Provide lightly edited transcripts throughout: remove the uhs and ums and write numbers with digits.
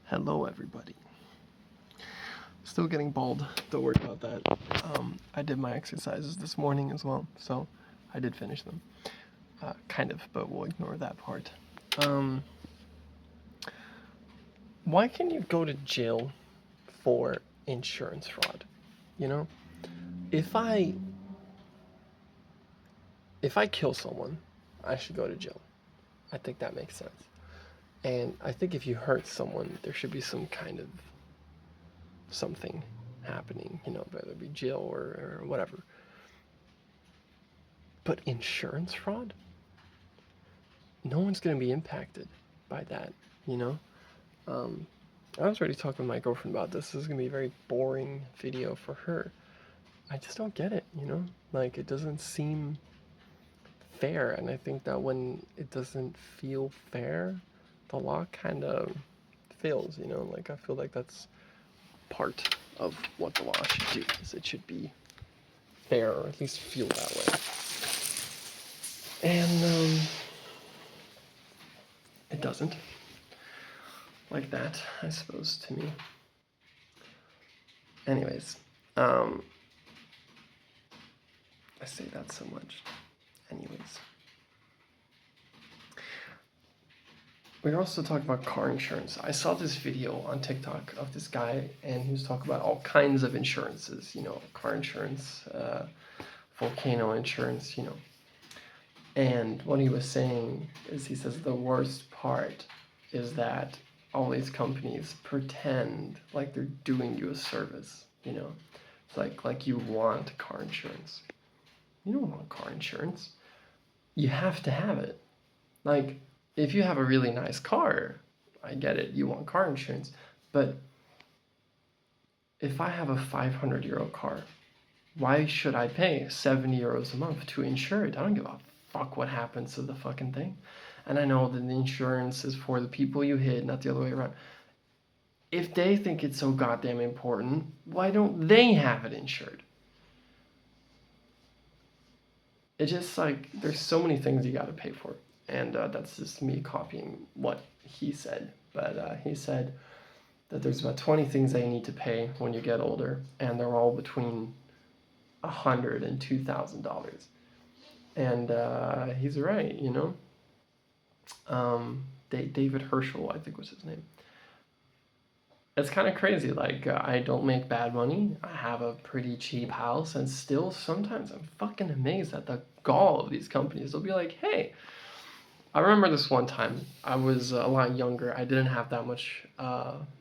Hello, everybody. Still getting bald. Don't worry about that. I did my exercises this morning as well, so I did finish them. Kind of, but we'll ignore that part. Why can you go to jail for insurance fraud? You know, if I kill someone, I should go to jail. I think that makes sense. And I think if you hurt someone, there should be some kind of something happening, whether it be jail or whatever. But insurance fraud? No one's going to be impacted by that, you know? I was already talking to my girlfriend about this. This is going to be a very boring video for her. I just don't get it, Like, it doesn't seem fair. And I think that when it doesn't feel fair, the law kind of fails, Like, I feel like that's part of what the law should do, is it should be fair, or at least feel that way. And it doesn't. Like that, I suppose, to me. Anyways, I say that so much. Anyways. We're also talking about car insurance. I saw this video on TikTok of this guy, and he was talking about all kinds of insurances, car insurance, volcano insurance, And what he was saying is, he says the worst part is that all these companies pretend like they're doing you a service, It's like you want car insurance. You don't want car insurance. You have to have it. Like, if you have a really nice car, I get it, you want car insurance. But if I have a 500 euro car, why should I pay 70 euros a month to insure it? I don't give a fuck what happens to the fucking thing. And I know that the insurance is for the people you hit, not the other way around. If they think it's so goddamn important, why don't they have it insured? It's just like, there's so many things you gotta pay for. And that's just me copying what he said. But he said that there's about 20 things that you need to pay when you get older, and they're all between $100 and $2,000. And he's right, David Herschel, I think was his name. It's kind of crazy. Like, I don't make bad money. I have a pretty cheap house, and still sometimes I'm fucking amazed at the gall of these companies. They'll be like, hey, I remember this one time. I was a lot younger. I didn't have that much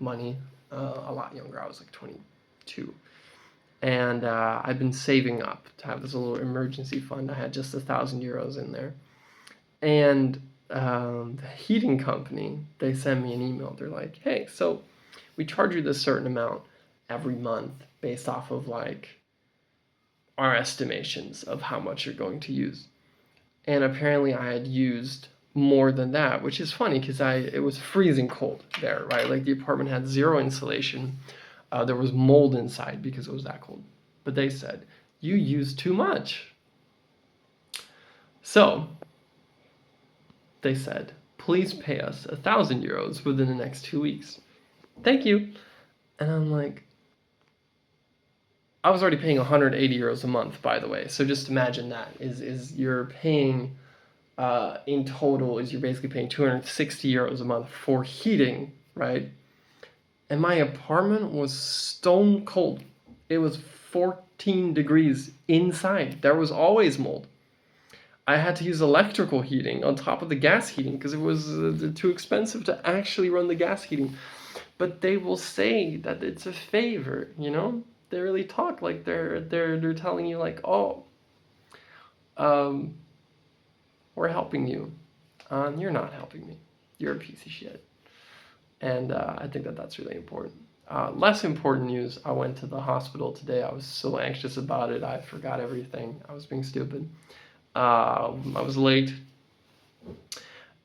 money. A lot younger. I was like 22. And I've been saving up to have this little emergency fund. I had just 1,000 euros in there. And the heating company, they sent me an email. They're like, hey, so we charge you this certain amount every month based off of like our estimations of how much you're going to use. And apparently I had used more than that, which is funny because it was freezing cold there, right? Like, the apartment had zero insulation. There was mold inside because it was that cold. But they said, you used too much. So they said, please pay us 1,000 euros within the next 2 weeks. Thank you. And I'm like, I was already paying 180 euros a month, by the way. So just imagine that is you're paying in total, is you're basically paying 260 euros a month for heating, right? And my apartment was stone cold. It was 14 degrees inside. There was always mold. I had to use electrical heating on top of the gas heating because it was too expensive to actually run the gas heating. But they will say that it's a favor, They really talk like they're telling you like, oh, we're helping you. You're not helping me. You're a piece of shit. And I think that that's really important. Less important news, I went to the hospital today. I was so anxious about it. I forgot everything. I was being stupid. I was late.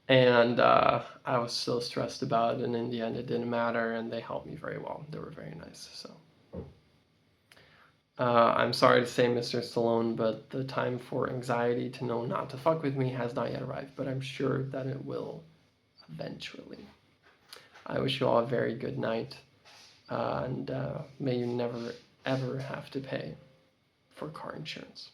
And I was so stressed about it. And in the end, it didn't matter. And they helped me very well. They were very nice. So I'm sorry to say, Mr. Stallone, but the time for anxiety to know not to fuck with me has not yet arrived. But I'm sure that it will eventually. I wish you all a very good night, and may you never ever have to pay for car insurance.